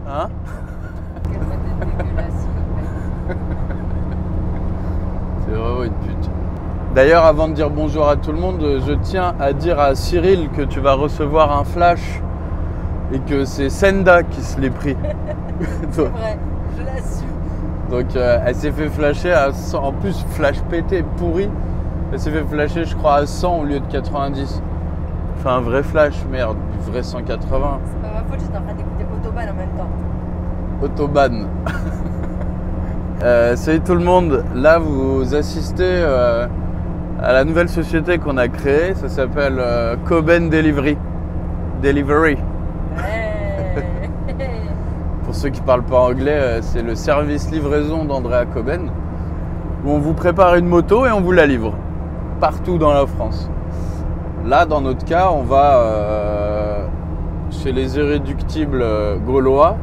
Hein? Quelle tête dégueulasse, s'il te plaît. C'est vraiment une pute. D'ailleurs, avant de dire bonjour à tout le monde, je tiens à dire à Cyril que tu vas recevoir un flash et que c'est Senda qui se l'est pris. C'est vrai, je l'assume. Donc elle s'est fait flasher à 100, en plus flash pété, pourri. Elle s'est fait flasher je crois à 100 au lieu de 90. Enfin un vrai flash, merde, du vrai 180. C'est pas ma faute, j'étais en train d'écouter Autobahn en même temps. Autobahn. Salut tout le monde, là vous assistez à la nouvelle société qu'on a créée, ça s'appelle Coben Delivery. Ouais. Pour ceux qui ne parlent pas anglais, c'est le service livraison d'Andrea Coben, où on vous prépare une moto et on vous la livre, partout dans la France. Là, dans notre cas, on va chez les irréductibles gaulois,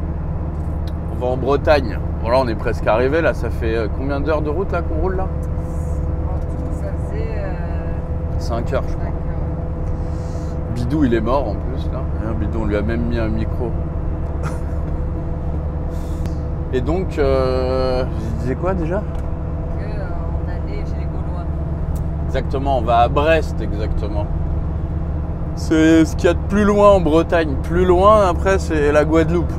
on va en Bretagne. Bon là, on est presque arrivé, là, ça fait combien d'heures de route là qu'on roule là? En tout, ça faisait 5 heures, je crois. 5 heures. Bidou, il est mort en plus, là. Bidou, on lui a même mis un micro. Et donc, je disais quoi déjà? On allait chez les Gaulois. Exactement, on va à Brest, exactement. C'est ce qu'il y a de plus loin en Bretagne. Plus loin, après, c'est la Guadeloupe.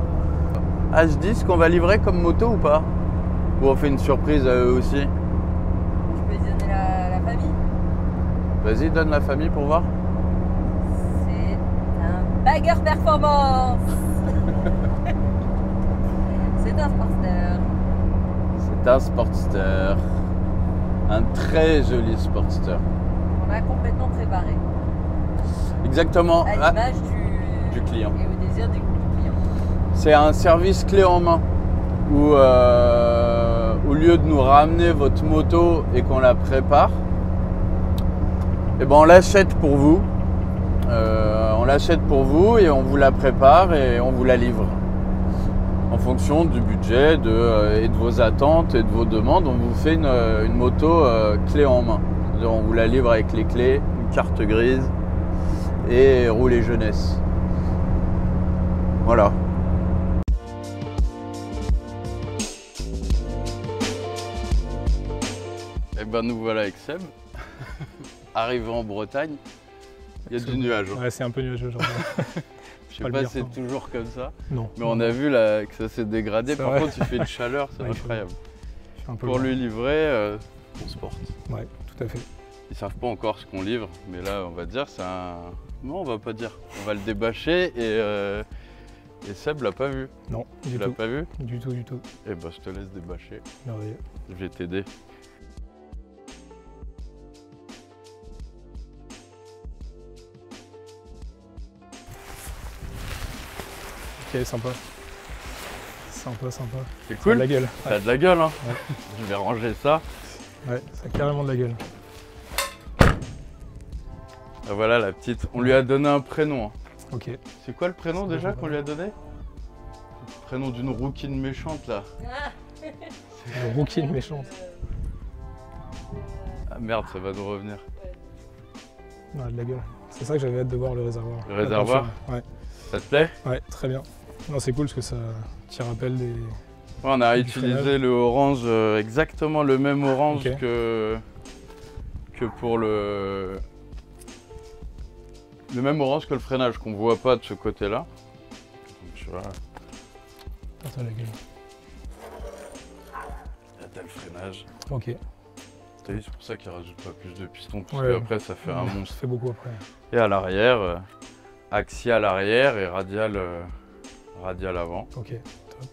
Ah, je dis ce qu'on va livrer comme moto ou pas? Ou on fait une surprise à eux aussi? Tu peux donner la famille? Vas-y, donne la famille pour voir. C'est un Bagger Performance. C'est un Sportster. C'est un Sportster. Un très joli Sportster. On a complètement préparé. Exactement. À l'image du client. Et au désir du client. C'est un service clé en main où au lieu de nous ramener votre moto et qu'on la prépare, eh ben on l'achète pour vous. On l'achète pour vous et on vous la prépare et on vous la livre. En fonction du budget et de vos attentes et de vos demandes, on vous fait une moto clé en main. C'est-à-dire on vous la livre avec les clés, une carte grise et rouler jeunesse. Voilà. Et ben nous voilà avec Seb, arrivé en Bretagne. Il y a du nuage. Ouais, c'est un peu nuageux aujourd'hui. Je sais pas si c'est toujours comme ça. Non. Mais on a vu là que ça s'est dégradé. Par vrai. contre, il fait une chaleur, c'est Ouais, incroyable. un peu Pour loin. lui livrer, on se porte. Ouais, tout à fait. Ils savent pas encore ce qu'on livre, mais là, on va dire, c'est un. Non, on va pas dire. On va le débâcher et Seb l'a pas vu. Non, Tu du l'as tout. pas vu? Du tout, du tout. Eh ben, je te laisse débâcher. Merveilleux. Je vais t'aider. Ok, sympa. Sympa, sympa. C'est Ça a cool. de la gueule. T'as de la gueule, hein. Ouais. Je vais ranger ça. Ouais, ça a carrément de la gueule. Ah, voilà la petite. On lui a donné un prénom. Hein. Ok. C'est quoi le prénom C'est déjà déjà qu'on lui a donné? Le prénom d'une rouquine méchante là. Le rookie méchante. Ah merde, ça va nous revenir. Ouais, de la gueule. C'est ça que j'avais hâte de voir le réservoir. Le réservoir? Ouais. Ça te plaît? Ouais, très bien. Non, c'est cool parce que ça t'y rappelle des. Ouais, on a Du utilisé freinage. le orange, exactement le même orange Ok. que pour le même orange que le freinage qu'on voit pas de ce côté-là. Donc, tu vois, là Ah, ça a de la gueule. t'as le freinage. Ok. T'as vu, c'est pour ça qu'il rajoute pas plus de pistons parce Ouais. qu'après ça fait un Ça monstre. fait beaucoup après. Et à l'arrière, axial arrière et radial avant. Ok, top.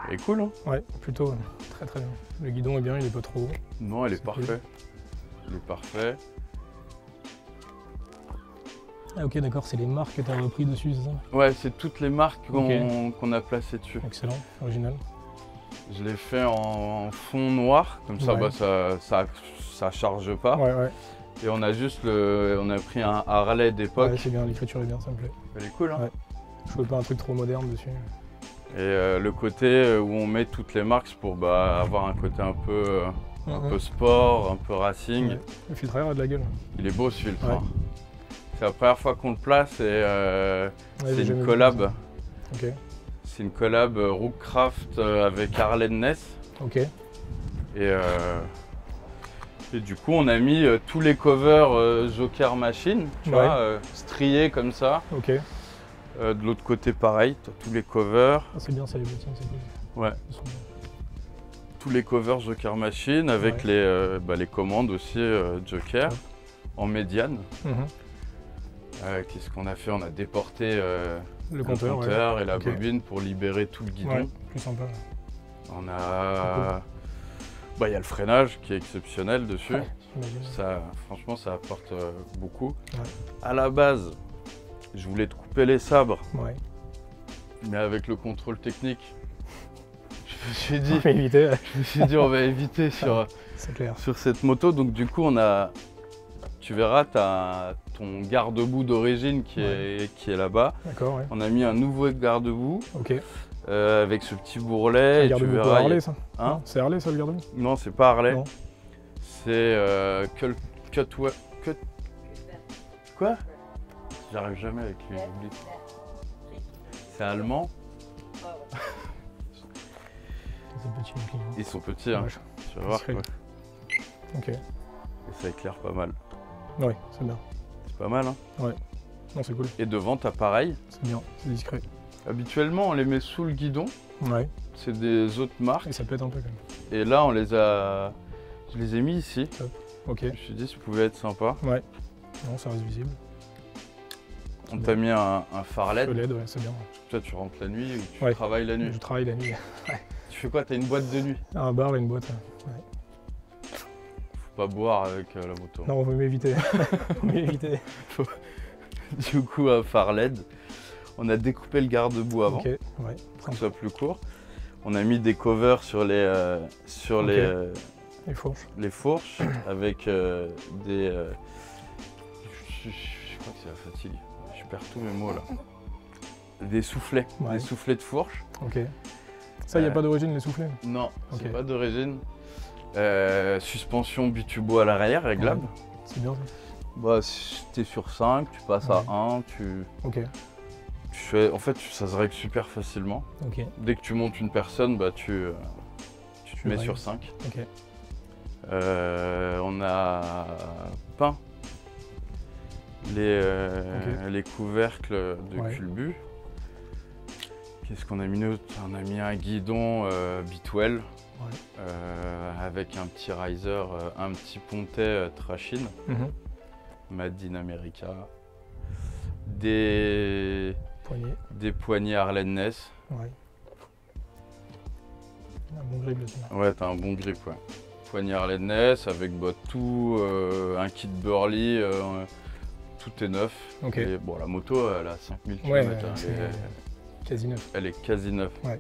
Elle est cool, hein? Ouais, plutôt très très bien. Le guidon est bien, il est pas trop haut. Non, elle est C'est parfait. Il est parfait. Ah ok, d'accord, c'est les marques que tu as repris dessus, c'est ça? Ouais, c'est toutes les marques Ok. qu'on a placées dessus. Excellent, original. Je l'ai fait en fond noir, comme ça, Ouais. bah, ça charge pas. Ouais, ouais. Et on a juste on a pris un Harley d'époque. Ouais, c'est bien, l'écriture est bien, ça me plaît. Elle est cool, hein? Ouais. Je veux pas un truc trop moderne dessus. Et le côté où on met toutes les marques pour bah, avoir un côté un peu sport, un peu racing. Ouais. Le filtre à air a de la gueule. Il est beau ce filtre. Ouais. Hein. C'est la première fois qu'on le place et Ouais, c'est j'ai jamais une vu collab. ça. Ok. C'est une collab Rookcraft avec Harley Ness. Ok. Et du coup, on a mis tous les covers Joker Machine, tu vois, striés comme ça. Ok. De l'autre côté, pareil, tous les covers. Ah, c'est bien ça, les bottines, c'est cool. Ouais. Ils sont bien. Tous les covers Joker Machine avec les commandes aussi Joker en médiane. Qu'est-ce qu'on a fait? On a déporté le compteur et la bobine pour libérer tout le guidon. Ouais, plus sympa. On a... Il y a le freinage qui est exceptionnel dessus. Ouais, ça, franchement, ça apporte beaucoup. Ouais. À la base, je voulais te couper les sabres, ouais. mais avec le contrôle technique, je me suis dit, on va éviter sur cette moto. Donc du coup, tu verras, tu as ton garde-boue d'origine qui est là-bas. D'accord, ouais. On a mis un nouveau garde-boue. Ok. Avec ce petit bourrelet. Le garde-boue pour Harley, ça? Hein? C'est Harley, ça, le garde-boue? Non, c'est pas Harley. Non. C'est Quoi? J'arrive jamais avec lui, j'oublie. C'est allemand. C'est petit, les clients. Ils sont petits, hein. Tu vas voir quoi. Ok. Et ça éclaire pas mal. Ouais, c'est bien. C'est pas mal, hein? Ouais. Non, c'est cool. Et devant, t'as pareil. C'est bien, c'est discret. Habituellement, on les met sous le guidon. Ouais. C'est des autres marques. Et ça pète un peu quand même. Et là, je les ai mis ici. Top. Ok. Je me suis dit, ça pouvait être sympa. Ouais. Non, ça reste visible. On t'a mis un phare LED. LED, ouais, c'est bien. Toi, tu rentres la nuit ou tu travailles la nuit? Je travaille la nuit. Tu fais quoi? T'as une boîte de nuit? Un bar et une boîte. Ouais. Faut pas boire avec la moto. Non, on va m'éviter. Du coup, un phare LED. On a découpé le garde-boue avant, ok, ouais, pour que ce soit plus court. On a mis des covers sur les fourches avec des... je crois que c'est la fatigue. Je perds tous mes mots là. Des soufflets, des soufflets de fourche. Ok. Ça, il n'y a pas d'origine, les soufflets? Non, c'est pas d'origine. Suspension bitubo à l'arrière, réglable. Ouais. C'est bien ça. Bah, si t'es sur 5, tu passes à 1, Ok. En fait, ça se règle super facilement. Ok. Dès que tu montes une personne, bah, tu te mets sur 5. Ok. On a peint les couvercles de culbut. Qu'est-ce qu'on a mis d'autre? On a mis un guidon Bitwell avec un petit riser, un petit pontet Trashin, Made in America. Des poignées Harley Ness. Ouais. Un bon grip là-dessus. Ouais, t'as un bon grip, ouais. Poignée Harley Ness avec tout, un kit Burley, tout est neuf. Ok. Et, bon, la moto, elle a 5000 km. Ouais, quasi neuf. Elle est quasi neuve. Ouais.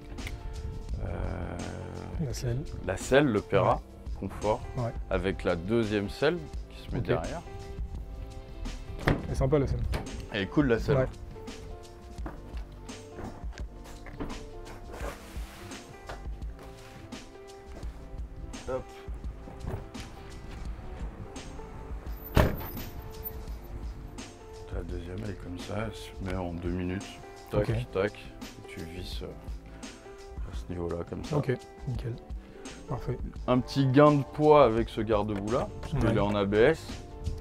La selle. La selle, le Pera, confort, avec la deuxième selle qui se met derrière. Elle est sympa la selle. Elle est cool la selle. Ouais. Hop. La deuxième elle est comme ça, elle se met en 2 minutes. Tac, tac. Et tu visses à ce niveau-là comme ça. Ok, nickel. Parfait. Un petit gain de poids avec ce garde-boue là, parce qu'il est en ABS.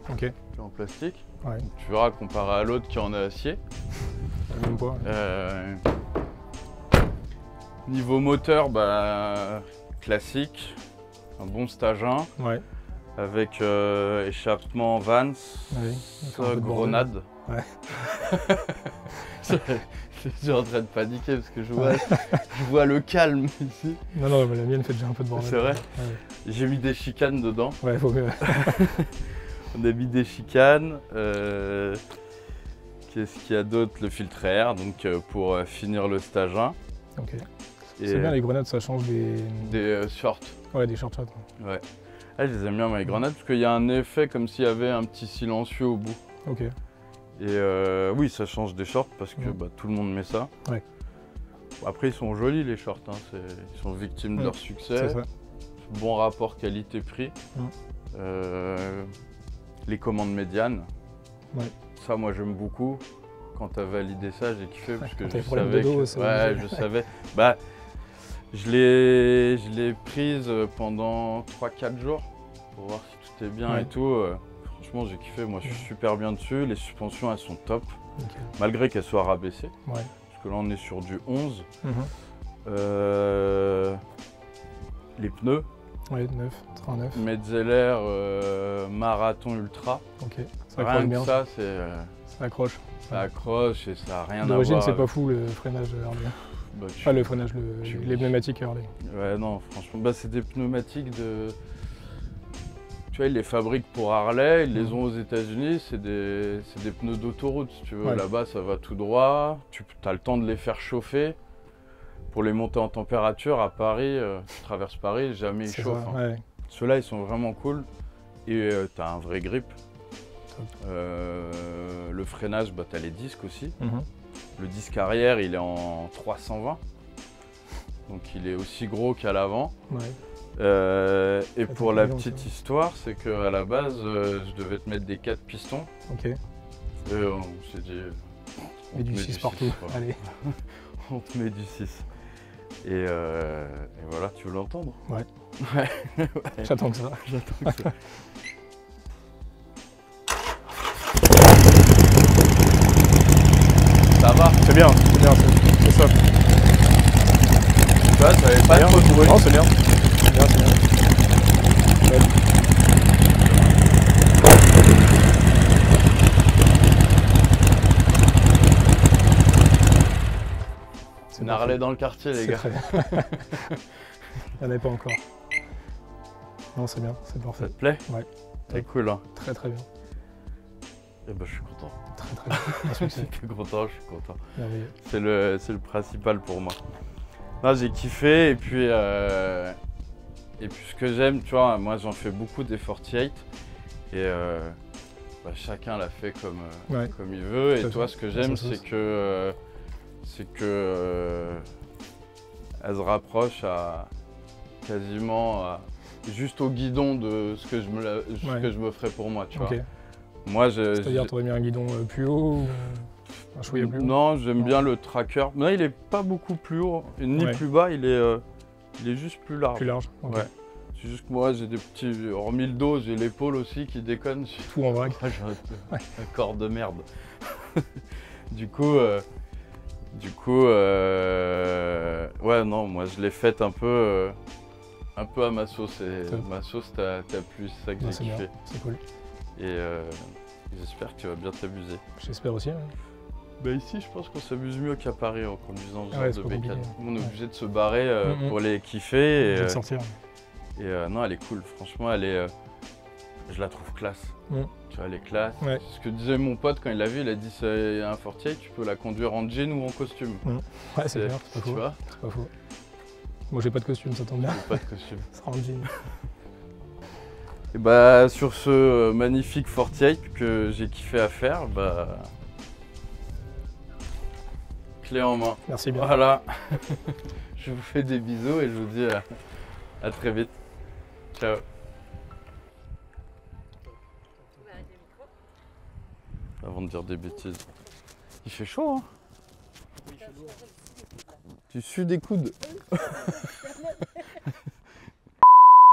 Ok. En plastique. Ouais. Donc, tu verras comparé à l'autre qui en a acier. Le même poids. Niveau moteur, bah, classique, un bon stage 1. Ouais. Avec échappement Vans, grenade. Ouais. Je suis en train de paniquer parce que je vois le calme ici. Non, mais la mienne fait déjà un peu de bordel. C'est vrai. Ouais. J'ai mis des chicanes dedans. Ouais, faut mieux. On a mis des chicanes. Qu'est-ce qu'il y a d'autre? Le filtre air, donc pour finir le stage 1. Ok. C'est bien, les grenades, ça change des shorts. Ouais, des short shots. Ouais. Ah, je les aime bien, moi, les grenades, parce qu'il y a un effet comme s'il y avait un petit silencieux au bout. Ok. Et oui, ça change des shorts parce que tout le monde met ça. Ouais. Après, ils sont jolis les shorts, hein. Ils sont victimes de leur succès. C'est ça. Bon rapport qualité-prix. Les commandes médianes. Ouais. Ça, moi, j'aime beaucoup. quand tu as validé ça, j'ai kiffé parce que quand je t'as des problèmes savais de dos, que... c'est Ouais, obligé. je savais. Bah, je l'ai prise pendant 3-4 jours pour voir si tout est bien Ouais. et tout. Franchement, j'ai kiffé. Moi, je suis super bien dessus. Les suspensions, elles sont top, Ok. malgré qu'elles soient rabaissées. Ouais. Parce que là, on est sur du 11. Mhm. Les pneus, Ouais, 9, 39. Metzeler Marathon Ultra. Ok. Ça accroche Rien bien. que ça, Ça accroche. ça accroche et ça n'a rien à voir. D'origine, c'est avec- pas fou le freinage Harley. Bah, Pas le freinage, tu- les pneumatiques Harley. Ouais, non, franchement, bah, c'est des pneumatiques de. Tu vois, ils les fabriquent pour Harley, ils les ont aux États-Unis, c'est des pneus d'autoroute, si tu veux. Ouais. Là-bas, ça va tout droit, tu as le temps de les faire chauffer. Pour les monter en température, à Paris, tu traverses Paris, jamais ils C'est chauffent. ça, Hein. ouais. Ceux-là, ils sont vraiment cool. Et tu as un vrai grip. Top. Le freinage, bah, tu as les disques aussi. Mhm. Le disque arrière, il est en 320. Donc il est aussi gros qu'à l'avant. Ouais. Et Attends, pour la non, petite ça. histoire, c'est qu'à la base, je devais te mettre des 4 pistons. Ok. Et on s'est dit... on Et te du met 6 partout. quoi. Allez. On te met du 6. Et voilà, tu veux l'entendre? Ouais. Ouais. J'attends que ça. J'attends que ça. Ça va? C'est bien, c'est ça. Tu vois, ça avait pas Bien. trop de bruit. Non, c'est bien. C'est bien, c'est bien. Ouais. C'est une Harley dans le quartier, les C'est gars. très bien. Il n'y en a pas encore. Non, c'est bien, c'est Ça parfait. te plaît? Ouais. C'est cool, hein? Très très bien. Eh ben, je suis content. Très très bien. Un succès. J'étais content, je suis content. Merveilleux. C'est le principal pour moi. Non, j'ai kiffé et puis ce que j'aime, tu vois, moi j'en fais beaucoup des 48 et bah, chacun l'a fait Ouais. comme il veut. Tout Et à toi, fait. ce que j'aime, Ça, c'est que elle se rapproche à quasiment juste au guidon de ce que je me ferais pour moi, tu vois. Ok. Moi, C'est-à-dire, tu aurais mis un guidon plus haut ou un chouïa plus haut? non, j'aime Non. bien le tracker. Non, il est pas beaucoup plus haut, ni Ouais. plus bas, il est juste plus large. Plus large. Ok. Ouais. C'est juste que moi, j'ai des petits. Hormis le dos, j'ai l'épaule aussi qui déconne. Tout en vrac. J'ai un corps de merde. du coup, ouais, non, moi je l'ai faite un peu à ma sauce. Et Top. ma sauce t'a plu, c'est ça que Non, j'ai c'est bien, kiffé. c'est cool. Et j'espère que tu vas bien t'amuser. J'espère aussi. Ouais. Bah ici, je pense qu'on s'amuse mieux qu'à Paris en conduisant ce Ah ouais, genre de c'est pas bécane. compliqué. On est Ouais. obligé de se barrer Mhm. pour les kiffer. Je vais te sortir. Non, elle est cool. Franchement, elle est. Je la trouve classe. Mhm. Tu vois, elle est classe. Ouais. C'est ce que disait mon pote quand il l'a vu. Il a dit c'est un 48, tu peux la conduire en jean ou en costume. Ouais, c'est clair, c'est pas Tu faux. vois, C'est pas faux. Moi, j'ai pas de costume, ça tombe bien. j'ai pas de costume. Ça sera en jean. Et bah, sur ce magnifique 48 que j'ai kiffé à faire, bah. Clé en main. Merci bien. Voilà. Je vous fais des bisous et je vous dis à très vite. Ciao. Avant de dire des bêtises. Il fait chaud, hein? Tu sues des coudes.